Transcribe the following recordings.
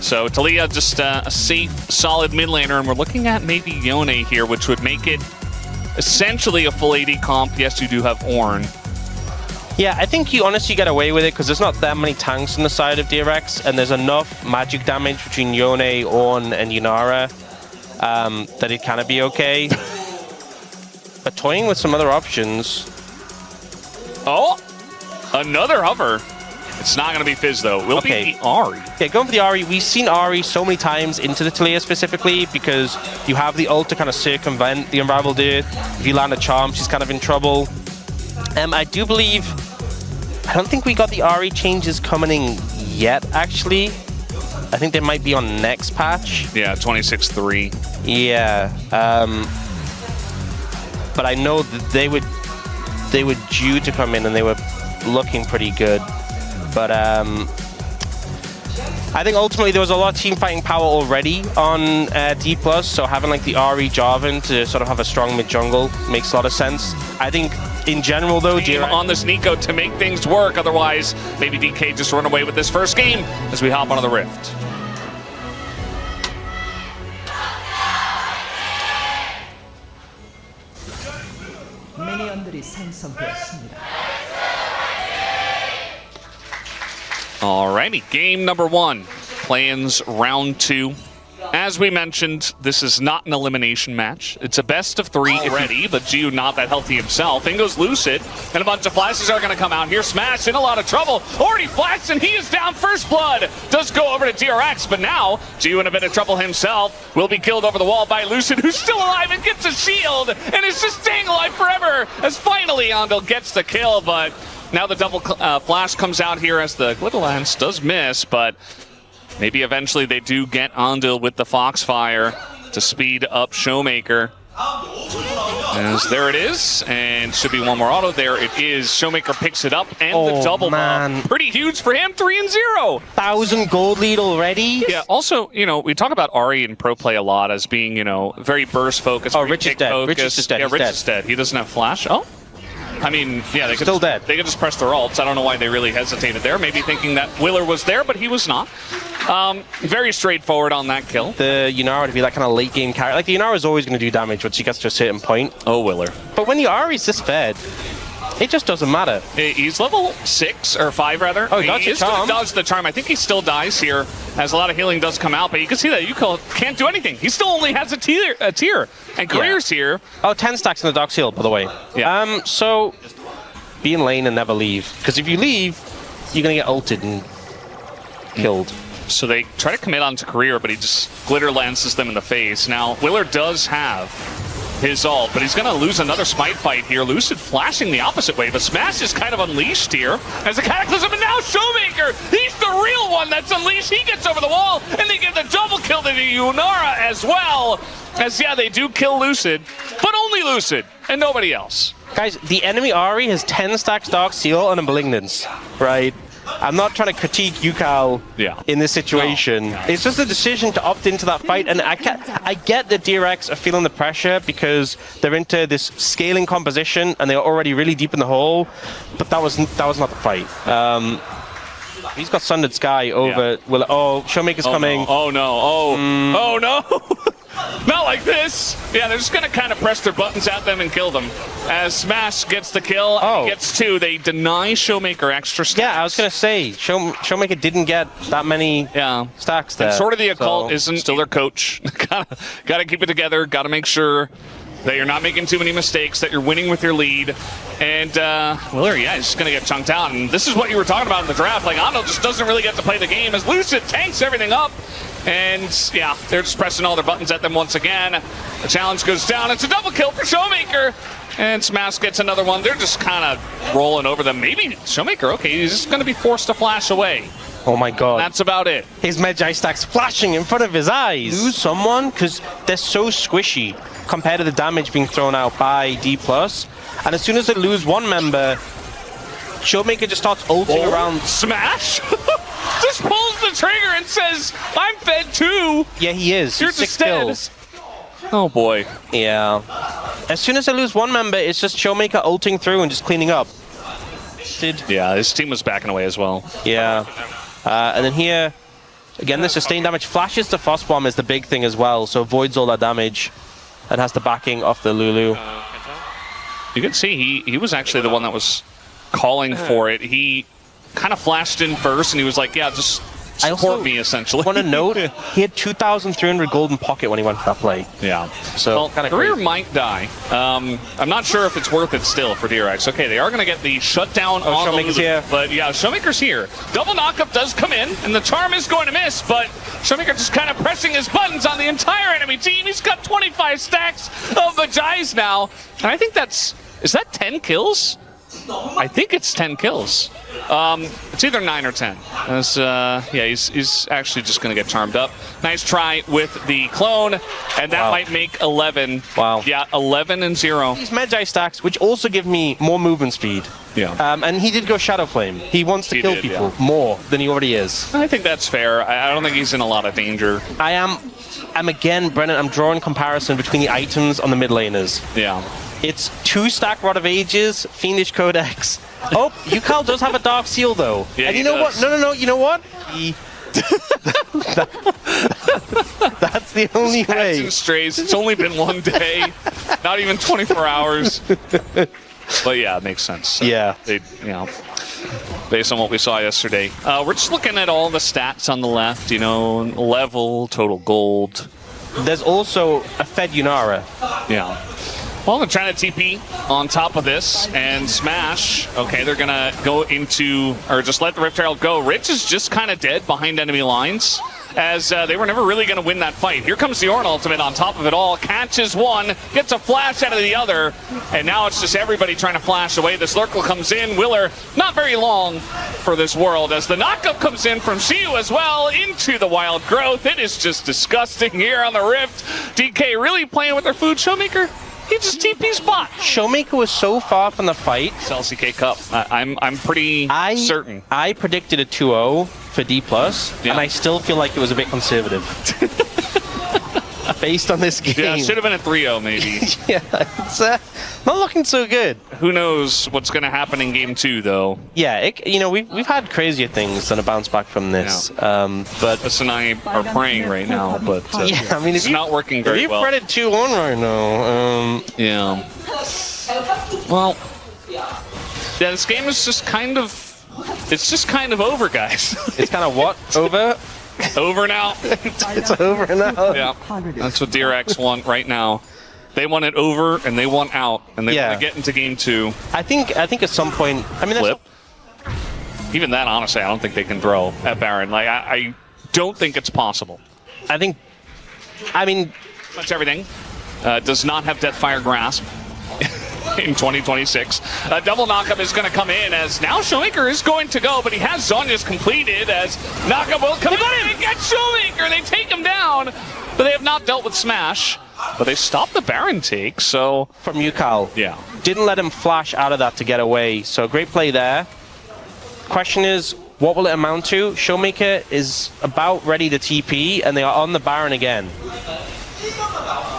So Talia just a safe, solid mid laner, and we're looking at maybe Yone here, which would make it essentially a full AD comp. Yes, you do have Ornn. Yeah, I think you honestly get away with it because there's not that many tanks on the side of DRX, and there's enough magic damage between Yone, Ornn, and Yunara that it kind of be okay. But toying with some other options. Oh, another hover. It's not going to be Fizz, though. It will be the Ahri. Yeah, going for the Ahri. We've seen Ahri so many times into the Talia specifically because you have the ult to kind of circumvent the Unravel Dirt. If you land a charm, she's kind of in trouble. I do believe... I don't think we got the Ahri changes coming in yet, actually. I think they might be on next patch. Yeah, 26.3. Yeah. But I know that they were due to come in and they were looking pretty good. But I think ultimately there was a lot of team fighting power already on Dplus, so having like the Ahri Jarvan to sort of have a strong mid jungle makes a lot of sense. I think in general though, on this Nico to make things work, otherwise maybe DK just run away with this first game as we hop onto the Rift. Alrighty, game number 1, play-ins round 2. As we mentioned, this is not an elimination match. It's a best of 3 already, but Gio not that healthy himself. In goes Lucid, and a bunch of flashes are going to come out here. Smash in a lot of trouble. Already flashed, and he is down first blood. Does go over to DRX, but now Gio in a bit of trouble himself. Will be killed over the wall by Lucid, who's still alive and gets a shield, and is just staying alive forever as finally Andal gets the kill, but now the double flash comes out here as the Glitter Lance does miss, but maybe eventually they do get Andal with the Foxfire to speed up SHOWMAKER. As there it is, and should be one more auto. There it is. SHOWMAKER picks it up, and the double buff. Pretty huge for him, 3-0. 1,000 gold lead already? Yeah, also, you know, we talk about Ahri in pro play a lot as being, you know, very burst focused. Oh, Rich is dead. Rich is dead. Yeah, Rich is dead. He doesn't have flash. Oh. I mean, yeah, they could still dead. They could just press their ults. I don't know why they really hesitated there. Maybe thinking that Willer was there, but he was not. Very straightforward on that kill. The Yunara to be that kind of late game character. Like, the Yunara is always going to do damage once she gets to a certain point. Oh, Willer. But when the Ahri's this fed, it just doesn't matter. He's level 6, or 5 rather. Oh, he dodged the charm. Dodge the charm. I think he still dies here, as a lot of healing does come out, but you can see that Yuko can't do anything. He still only has a tier. And Career's here. Oh, 10 stacks in the Dark Seal, by the way. Yeah. So, be in lane and never leave. Because if you leave, you're going to get ulted and killed. So they try to commit onto Career, but he just glitter lances them in the face. Now, Willer does have his ult, but he's going to lose another smite fight here. Lucid flashing the opposite way, but Smash is kind of unleashed here as a Cataclysm, and now SHOWMAKER, he's the real one that's unleashed. He gets over the wall, and they give the double kill to the Yunara as well. As, yeah, they do kill Lucid, but only Lucid, and nobody else. Guys, the enemy Ahri has 10 stacks Dark Seal and a Malignance, right? I'm not trying to critique Yukal in this situation. No. It's just a decision to opt into that fight, and I get that DRX are feeling the pressure because they're into this scaling composition and they're already really deep in the hole, but that was not the fight. He's got Sundered Sky over... Well, oh, SHOWMAKER's coming. No. Oh no, oh no! Not like this! Yeah, they're just gonna kind of press their buttons at them and kill them. As Smash gets the kill, and he gets 2, they deny SHOWMAKER extra stacks. Yeah, I was gonna say, SHOWMAKER didn't get that many stacks there. And sort of the occult isn't still their coach. gotta keep it together, gotta make sure that you're not making too many mistakes, that you're winning with your lead. And Willer, yeah, he's just going to get chunked out. And this is what you were talking about in the draft. Like, Andal just doesn't really get to play the game as Lucid tanks everything up. And, yeah, they're just pressing all their buttons at them once again. The challenge goes down. It's a double kill for SHOWMAKER. And Smash gets another one. They're just kind of rolling over them. Maybe SHOWMAKER, okay, he's just going to be forced to flash away. Oh my god. That's about it. His Magi stack's flashing in front of his eyes. Lose someone because they're so squishy compared to the damage being thrown out by Dplus. And as soon as they lose one member, SHOWMAKER just starts ulting around. Smash? Just pulls the trigger and says, I'm fed too. Yeah, he is. You're 6 dead. kills. Oh boy. Yeah. As soon as they lose one member, it's just SHOWMAKER ulting through and just cleaning up. Yeah, his team was backing away as well. Yeah. And then here, Again, the sustained damage. Flashes to Frost Bomb is the big thing as well, so avoids all that damage and has the backing off the Lulu. You can see he was actually the one that was calling for it. He kind of flashed in first, and he was like, yeah, just support me, essentially. I want to note, he had 2,300 gold in pocket when he went for that play. Yeah. So, well, kind of career crazy. might die. I'm not sure if it's worth it still for DRX. Okay, they are going to get the shutdown on Showmaker's here. But yeah, Showmaker's here. Double knockup does come in, and the charm is going to miss, but Showmaker just kind of pressing his buttons on the entire enemy team. He's got 25 stacks of Vagi's now, and I think that's... Is that 10 kills? I think it's 10 kills. It's either 9 or 10. As, yeah, he's actually just going to get charmed up. Nice try with the clone, and that might make 11. Wow. Yeah, 11 and 0. These Magi stacks, which also give me more movement speed. Yeah. And he did go Shadow Flame. He wants to kill people more than he already is. I think that's fair. I don't think he's in a lot of danger. I'm again, Brennan, I'm drawing comparison between the items on the mid laners. Yeah. It's 2-stack Rod of Ages, Fiendish Codex. Oh, Yukal does have a Dark Seal, though. Yeah, and you know what? No, you know what? That's the only way. And strays. It's only been one day, not even 24 hours. But yeah, it makes sense. So yeah. They, you know, based on what we saw yesterday. We're just looking at all the stats on the left, you know, level, total gold. There's also a Fed Yunara. Yeah. Well, they're trying to TP on top of this and smash. Okay, they're going to go into, or just let the Rift Herald go. Rich is just kind of dead behind enemy lines, as they were never really going to win that fight. Here comes the Ornn ultimate on top of it all. Catches one, gets a flash out of the other, and now it's just everybody trying to flash away. This Lurkle comes in. Willer, not very long for this world, as the knockup comes in from Siu as well into the Wild Growth. It is just disgusting here on the Rift. DK really playing with their food. Showmaker, he just TP's bot. Showmaker was so far from the fight. It's LCK Cup. I'm pretty certain. I predicted a 2-0 for Dplus, and I still feel like it was a bit conservative. Based on this game. Yeah, it should have been a 3-0 maybe. Yeah, it's not looking so good. Who knows what's going to happen in game 2, though. Yeah, you know, we've had crazier things than a bounce back from this. Yeah. But us and I are praying right now, but yeah, I mean, it's not working very well. If you fretted 2-1 right now, yeah. Well, yeah, this game is just kind of, it's just kind of over, guys. It's kind of what? Over? Over now. It's over now. Yeah, that's what DRX want right now. They want it over, and they want out, and they want to get into game 2. I think at some point, I mean, flip. Even that, honestly, I don't think they can throw at Baron. Like, I don't think it's possible. I mean, pretty much everything does not have Deathfire Grasp in 2026. A double knockup is going to come in, as now Showmaker is going to go, but he has Zhonya's completed, as knockup will come in and get Showmaker. They take him down, but they have not dealt with Smash. But they stopped the Baron take, so... From Yukal. Yeah. Didn't let him flash out of that to get away, so great play there. Question is, what will it amount to? Showmaker is about ready to TP, and they are on the Baron again.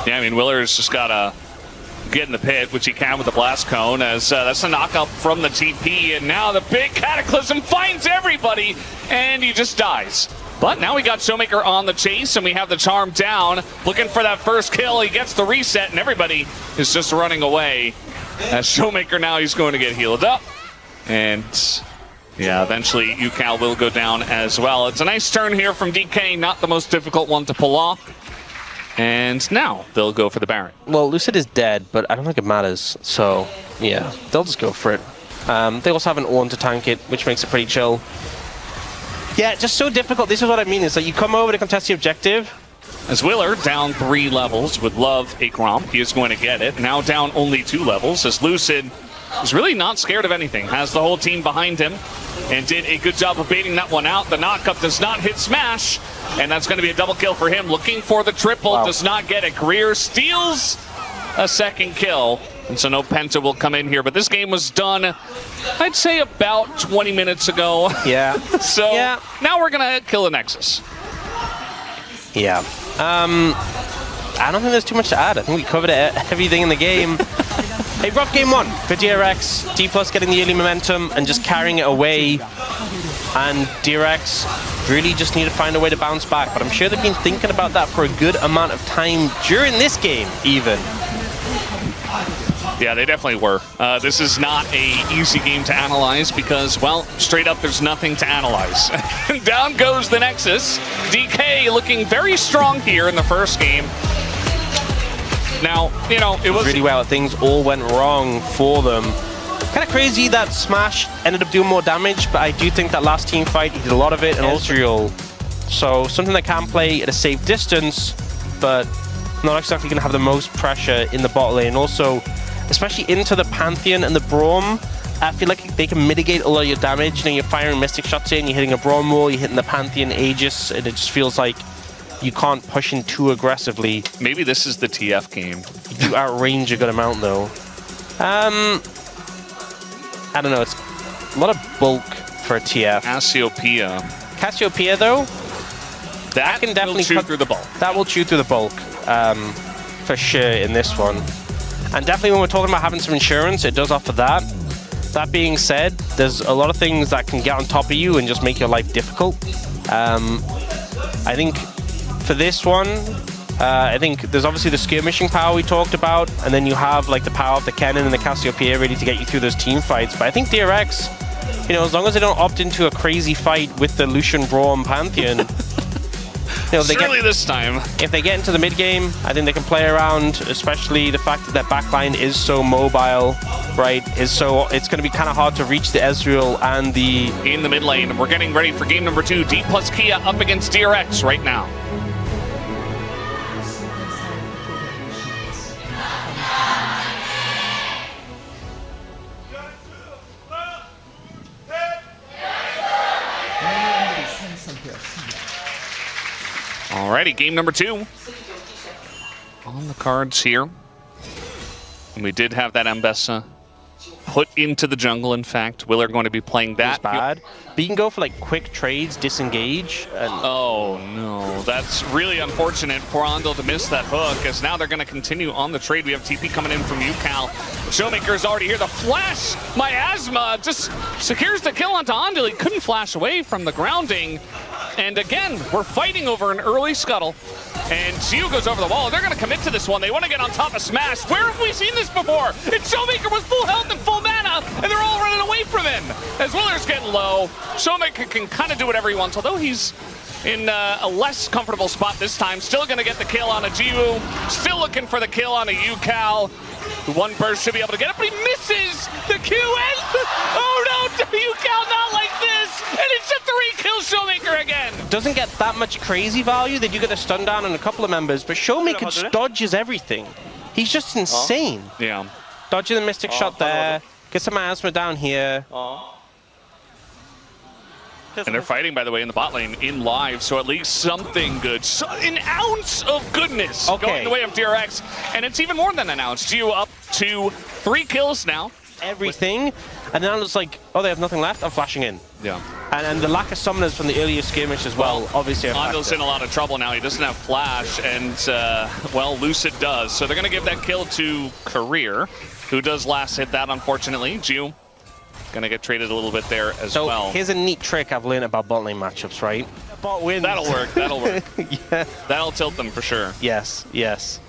Yeah, I mean, Willer's just got to get in the pit, which he can with the Blast Cone, as that's a knockup from the TP, and now the big Cataclysm finds everybody, and he just dies. But now we got Showmaker on the chase, and we have the charm down, looking for that first kill. He gets the reset, and everybody is just running away. As Showmaker now, he's going to get healed up. And yeah, eventually Yukal will go down as well. It's a nice turn here from DK, not the most difficult one to pull off. And now they'll go for the Baron. Well, Lucid is dead, but I don't think it matters. So yeah, they'll just go for it. They also have an Ornn to tank it, which makes it pretty chill. Yeah, just so difficult. This is what I mean. It's like you come over to contest the objective. As Willer down 3 levels, would love a Gromp. He is going to get it. Now down only 2 levels, as Lucid is really not scared of anything. Has the whole team behind him and did a good job of baiting that one out. The knockup does not hit Smash, and that's going to be a double kill for him. Looking for the triple, does not get it. Greer steals a second kill. And so no Penta will come in here, but this game was done, I'd say, about 20 minutes ago. Yeah. So now we're going to kill the Nexus. Yeah. I don't think there's too much to add. I think we covered everything in the game. A rough game 1 for DRX. Dplus getting the early momentum and just carrying it away. And DRX really just need to find a way to bounce back. But I'm sure they've been thinking about that for a good amount of time during this game, even. Yeah, they definitely were. This is not an easy game to analyze because, well, straight up, there's nothing to analyze. Down goes the Nexus. DK looking very strong here in the first game. Now, you know, it was really well. Things all went wrong for them. Kind of crazy that Smash ended up doing more damage, but I do think that last team fight, he did a lot of it in Ultrial. So something that can play at a safe distance, but not exactly going to have the most pressure in the bot lane. Also, especially into the Pantheon and the Braum, I feel like they can mitigate a lot of your damage. You know, you're firing Mystic shots in, you're hitting a Braum wall, you're hitting the Pantheon Aegis, and it just feels like you can't push in too aggressively. Maybe this is the TF game. You do outrange a good amount, though. I don't know, it's a lot of bulk for a TF. Cassiopeia, though, that can definitely chew through the bulk. That will chew through the bulk, for sure in this one. And definitely when we're talking about having some insurance, it does offer that. That being said, there's a lot of things that can get on top of you and just make your life difficult. I think for this one, I think there's obviously the skirmishing power we talked about, and then you have like the power of the Kennen and the Cassiopeia ready to get you through those team fights. But I think DRX, you know, as long as they don't opt into a crazy fight with the Lucian Braum Pantheon, you know, surely this time. If they get into the mid game, I think they can play around, especially the fact that their backline is so mobile, right? It's going to be kind of hard to reach the Ezreal and the... In the mid lane, we're getting ready for game number 2. D plus Kia up against DRX right now. Alrighty, game number 2 on the cards here. And we did have that Ambessa put into the jungle, in fact. Willer going to be playing that. Bad. But you can go for like quick trades, disengage. And oh no, that's really unfortunate for Andil to miss that hook, as now they're going to continue on the trade. We have TP coming in from UCal. SHOWMAKER's already here. The flash, Miasma just secures the kill onto Andil. He couldn't flash away from the grounding. And again, we're fighting over an early scuttle. And Ziu goes over the wall. They're going to commit to this one. They want to get on top of Smash. Where have we seen this before? It's SHOWMAKER with full health and full mana, and they're all running away from him. As Willer's getting low, SHOWMAKER can kind of do whatever he wants, although he's in a less comfortable spot this time. Still going to get the kill on a Jiwoo. Still looking for the kill on a UCal. One burst should be able to get it, but he misses the Q. And oh no, UCal not like this. And it's a 3-kill SHOWMAKER again. Doesn't get that much crazy value. They do get a stun down on a couple of members, but SHOWMAKER just dodges everything. He's just insane. Yeah. Dodging the Mystic shot there. Get some Miasma down here. And they're fighting, by the way, in the bot lane in live, so at least something good. So, an ounce of goodness going the way of DRX, and it's even more than an ounce. Geo up to 3 kills now. Everything, and now it's like, oh, they have nothing left. I'm flashing in. Yeah. And the lack of summoners from the earlier skirmish as well, obviously. Andil's in a lot of trouble now. He doesn't have flash, and well, Lucid does. So they're going to give that kill to Career, who does last hit that, unfortunately. Geo gonna get traded a little bit there as well. So here's a neat trick I've learned about bot lane matchups, right? Bot wins. That'll work, that'll work. Yeah. That'll tilt them for sure. Yes, yes.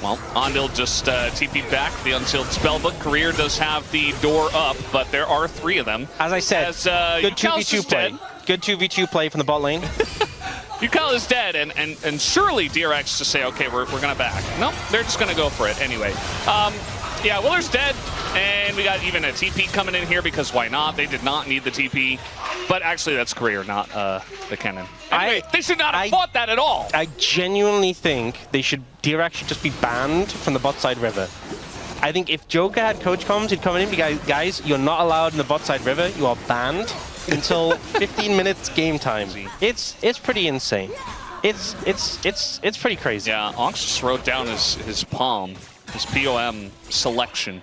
Well, Andil just TP'd back the Unsealed Spellbook. Career does have the door up, but there are 3 of them. As I said, good 2v2 play. Good 2v2 play from the bot lane. UCal is dead, and surely DRX just say, okay, we're gonna back. No, they're just gonna go for it anyway. Yeah, Willer's dead, and we got even a TP coming in here because why not? They did not need the TP, but actually that's Career, not the Kennen. Anyway, they should not have fought that at all. I genuinely think DRX should just be banned from the bot side river. I think if Joker had coach comms, he'd come in and be, guys, you're not allowed in the bot side river. You are banned until 15 minutes game time. It's pretty insane. It's pretty crazy. Yeah, Ox just wrote down his POM. His POM selection.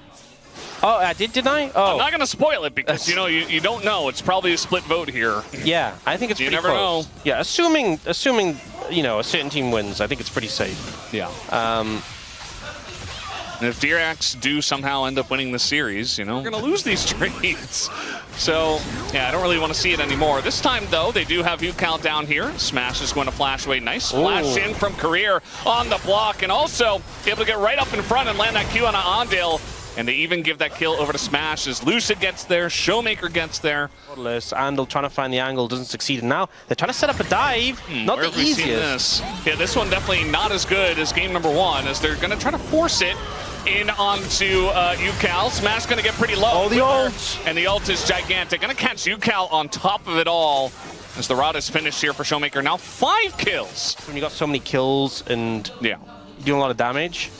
Oh, I did I? Oh. I'm not going to spoil it because, you know, you don't know. It's probably a split vote here. Yeah, I think it's pretty close. You never know. Yeah, assuming, you know, a certain team wins, I think it's pretty safe. Yeah. And if DRX do somehow end up winning the series, you know, we're going to lose these trades. So, yeah, I don't really want to see it anymore. This time, though, they do have UCal down here. Smash is going to flash away. Nice flash in from Career on the block, and also able to get right up in front and land that Q on an Ondale. And they even give that kill over to Smash as Lucid gets there, SHOWMAKER gets there. Andal trying to find the angle, doesn't succeed. And now they're trying to set up a dive. Not the easiest. Yeah, this one definitely not as good as game number 1, as they're going to try to force it in onto UCal. Smash going to get pretty low. Oh, the ult! And the ult is gigantic. Going to catch UCal on top of it all as the rod is finished here for SHOWMAKER. Now 5 kills. When you got so many kills and doing a lot of damage,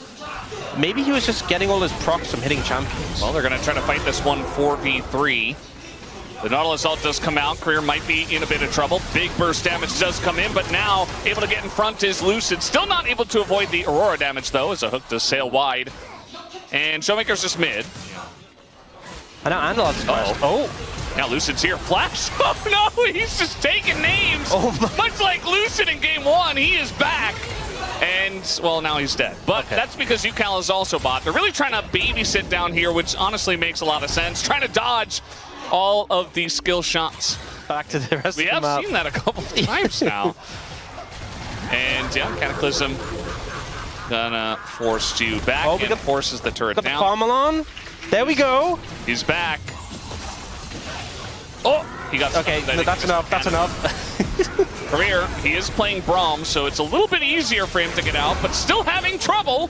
maybe he was just getting all his procs from hitting champions. Well, they're going to try to fight this one 4v3. The Nautilus ult does come out. Career might be in a bit of trouble. Big burst damage does come in, but now able to get in front is Lucid. Still not able to avoid the Aurora damage, though, as a hook does sail wide. And SHOWMAKER's just mid. I know Andal has flash. Oh! Now Lucid's here. Flash! Oh no, he's just taking names! Much like Lucid in game 1, he is back! And, well, now he's dead. But that's because UCal is also bot. They're really trying to babysit down here, which honestly makes a lot of sense. Trying to dodge all of these skill shots. Back to the rest we of the map. have seen that a couple of times now. And, yeah, Cataclysm gonna force you back and forces the turret down. Farmalon. There we go. He's back. Oh, he got okay, no, that's enough. That's enough. Career, he is playing Braum, so it's a little bit easier for him to get out, but still having trouble.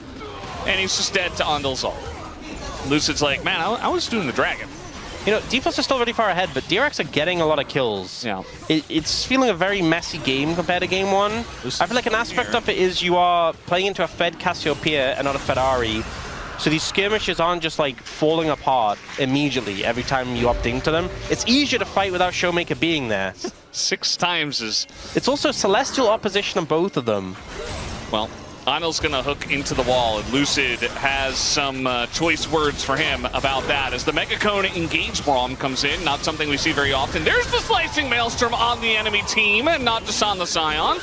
And he's just dead to Ondal's ult. Lucid's like, man, I was doing the dragon. You know, Dplus is still really far ahead, but DRX are getting a lot of kills. Yeah. It's feeling a very messy game compared to game 1. I feel like an aspect of it is you are playing into a fed Cassiopeia and not a fed Ahri. So these skirmishes aren't just like falling apart immediately every time you opt into them. It's easier to fight without SHOWMAKER being there. 6 times is... It's also celestial opposition on both of them. Well, Onil's going to hook into the wall, and Lucid has some choice words for him about that. As the Megacone Engage Braum comes in, not something we see very often. There's the Slicing Maelstrom on the enemy team, and not just on the Scion.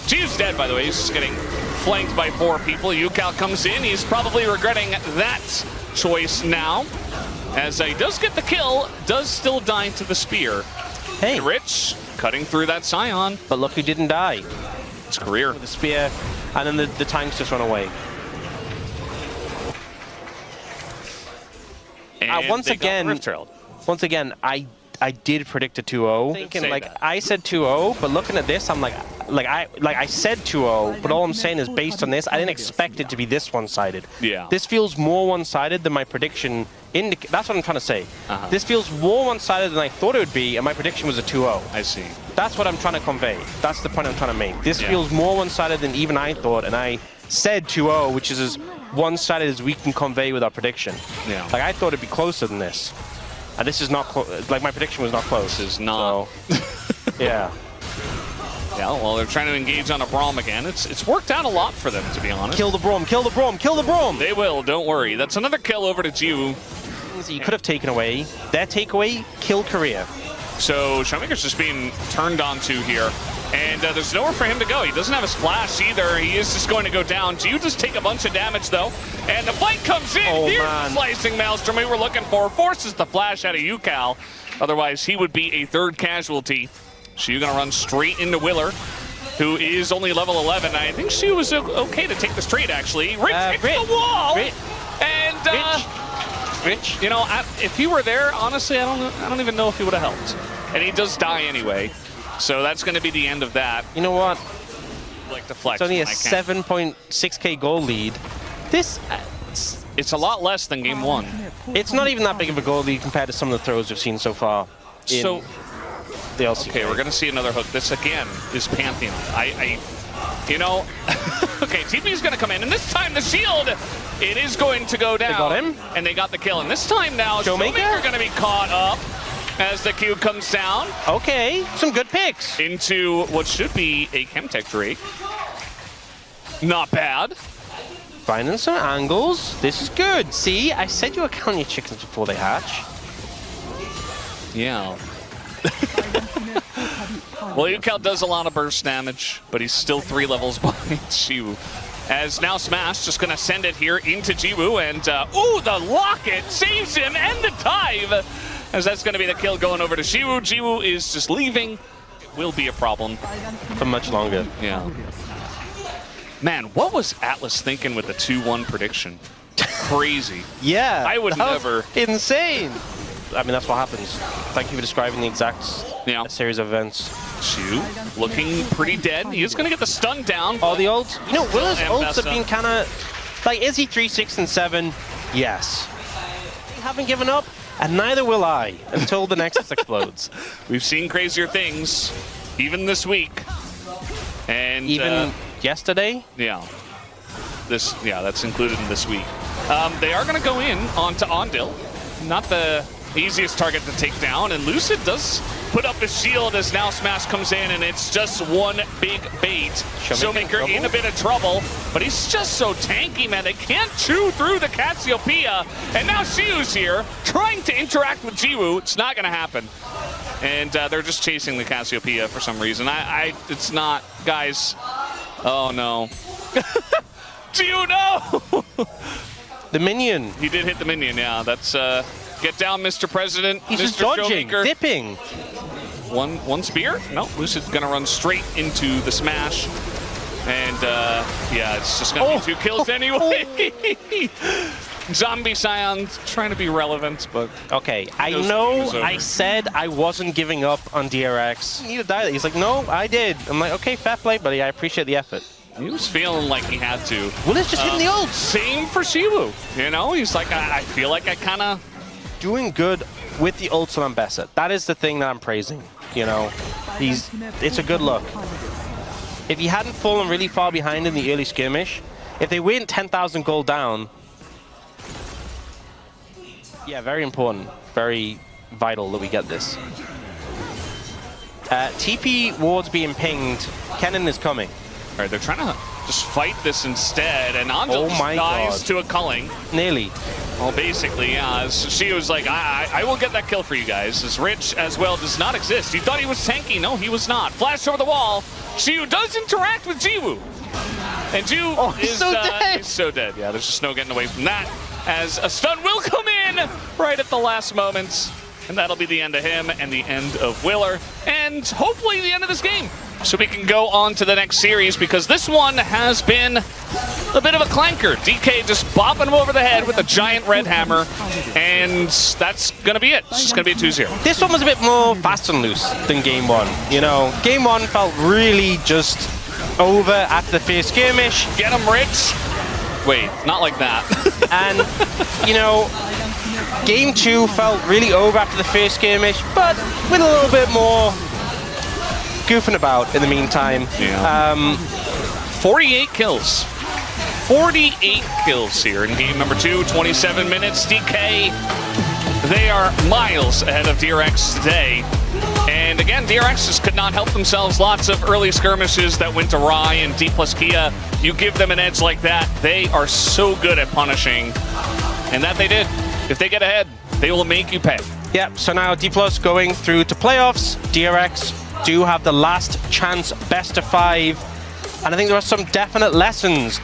G's dead, by the way. He's just getting flanked by 4 people. UCal comes in. He's probably regretting that choice now. As he does get the kill, does still die to the spear. Hey. Rich cutting through that Scion. But look who didn't die. It's Career. The spear, and then the tanks just run away. And once again, I did predict a 2-0. Thinking like I said 2-0, but looking at this, I'm like I said 2-0, but all I'm saying is based on this, I didn't expect it to be this one-sided. Yeah. This feels more one-sided than my prediction. That's what I'm trying to say. This feels more one-sided than I thought it would be, and my prediction was a 2-0. I see. That's what I'm trying to convey. That's the point I'm trying to make. This feels more one-sided than even I thought, and I said 2-0, which is as one-sided as we can convey with our prediction. Yeah. Like I thought it'd be closer than this. And this is not like my prediction was not close. This is not. So, yeah. Yeah, well, they're trying to engage on a Braum again. It's worked out a lot for them, to be honest. Kill the Braum, kill the Braum, kill the Braum! They will, don't worry. That's another kill over to Jiu. You could have taken away. Their takeaway, kill Career. So SHOWMAKER's just being turned onto here. And there's nowhere for him to go. He doesn't have his flash either. He is just going to go down. Jiu just take a bunch of damage, though. And the fight comes in. Oh, Here's man. the Slicing Maelstrom we were looking for. Forces the flash out of UCal. Otherwise, he would be a 3rd casualty. Shu going to run straight into Willer, who is only level 11. I think Shu was okay to take this trade, actually. Rich hits the wall! Rich. You know, if he were there, honestly, I don't even know if he would have helped. And he does die anyway. So that's going to be the end of that. You know what? Like the flex. It's only a 7.6k goal lead. It's a lot less than game 1. It's not even that big of a goal lead compared to some of the throws we've seen so far. So the LCK. Okay, we're going to see another hook. This again is Pantheon. You know, okay, TP is going to come in, and this time the shield, it is going to go down. They got him, and they got the kill. And this time now, SHOWMAKER going to be caught up as the Q comes down. Okay, some good picks. Into what should be a Chemtech Drake. Not bad. Finding some angles. This is good. See, I said you were counting your chickens before they hatch. Yeah. Well, UCal does a lot of burst damage, but he's still 3 levels behind Shu. As now Smash just going to send it here into Jiwoo, and ooh, the locket saves him and the dive, as that's going to be the kill going over to Jiwoo. Jiwoo is just leaving. It will be a problem for much longer. Yeah. Man, what was Atlas thinking with the 2-1 prediction? Crazy. Yeah. I would never. Insane. I mean, that's what happens. Thank you for describing the exact series of events. Shu looking pretty dead. He is going to get the stun down. All the ults. You know, Willer's ults have been kind of like, is he 3, 6, and 7? Yes. They haven't given up, and neither will I until the Nexus explodes. We've seen crazier things, even this week, and even yesterday. Yeah. That's included in this week. They are going to go in onto Ondil. Not the easiest target to take down, and Lucid does put up the shield as now Smash comes in, and it's just one big bait. SHOWMAKER in a bit of trouble, but he's just so tanky, man. They can't chew through the Cassiopeia, and now Shiu's here trying to interact with Jiwoo. It's not going to happen, and they're just chasing the Cassiopeia for some reason. It's not, guys. Oh no. Jiwoo, no! The minion. He did hit the minion, yeah. That's get down, Mr. President. He's Mr. just dodging, SHOWMAKER. dipping. One spear? No, Lucid's gonna run straight into the smash. And yeah, it's just gonna be 2 kills anyway. Zombie Scion trying to be relevant, but okay, I know I said I wasn't giving up on DRX. You need to die. He's like, no, I did. I'm like, okay, fair play, buddy. I appreciate the effort. He was feeling like he had to. Willer's just hitting the ult. Same for Shiwoo. You know, he's like, I feel like I kind of doing good with the ults on Ambessa. That is the thing that I'm praising. You know, it's a good look. If he hadn't fallen really far behind in the early skirmish, if they went 10,000 gold down, yeah, very important, very vital that we get this. TP wards being pinged. Kennen is coming. All right, they're trying to just fight this instead, and Ondil dies to a culling. Nearly. Well, basically, yeah. She was like, I will get that kill for you guys. As Rich as well does not exist. You thought he was tanky. No, he was not. Flash over the wall. Shiu does interact with Jiwoo. And Jiwoo is so dead. He's so dead. Yeah, there's just no getting away from that. As a stun will come in right at the last moment. And that'll be the end of him and the end of Willer. And hopefully the end of this game. So we can go on to the next series, because this one has been a bit of a clanker. DK just bopping him over the head with a giant red hammer, and that's going to be it. It's just going to be a 2-0. This one was a bit more fast and loose than game 1. You know, game 1 felt really just over after the first skirmish. Get him, Rich. Wait, not like that. And, you know, game 2 felt really over after the first skirmish, but with a little bit more goofing about in the meantime. Yeah. 48 kills. 48 kills here in game number 2, 27 minutes. DK, they are miles ahead of DRX today. And again, DRX just could not help themselves. Lots of early skirmishes that went awry, and Dplus Kia, you give them an edge like that, they are so good at punishing. And that they did. If they get ahead, they will make you pay. Yep, so now Dplus going through to playoffs. DRX do have the last chance best of 5, and I think there are some definite lessons